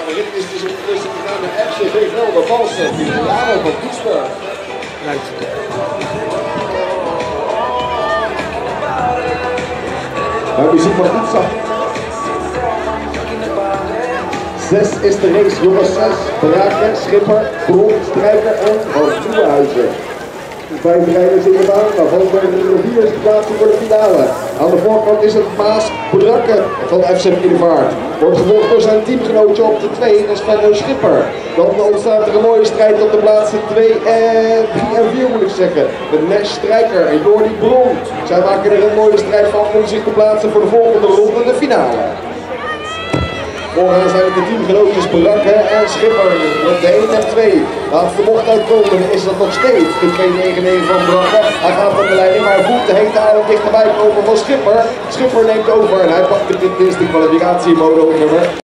de rit is dus ondertussen gegaan naar FCV Velden Valsen, Milano van Doesburg. Maar u ziet maar goed zag. 6 is de race, jongens 6. Braken, Schipper, Bron, Strijker en Van Nieuwenhuizen. 5 rijders in de baan, maar Valsberg de 4 is de plaats voor de finale. Aan de voorkant is het Maas Brakke van FC Middenvaart. Wordt gevolgd door zijn teamgenootje op de 2, dat is Venlo Schipper. Dan ontstaat er een mooie strijd op de plaatsen 2 en 3 en 4 moet ik zeggen. Met Nash Strijker en Jordi Bron. Zij maken er een mooie strijd van om zich te plaatsen voor de volgende ronde, de finale. Vooraan zijn het de teamgenootjes Brakke en Schipper met de 1 en 2. Laatste bocht uitkomen is dat nog steeds de 299 van Brakke. Hij gaat van de leiding, maar hij voelt de hete adem dichterbij komen van Schipper. Schipper neemt over en hij pakt de kwalificatiemodel nummer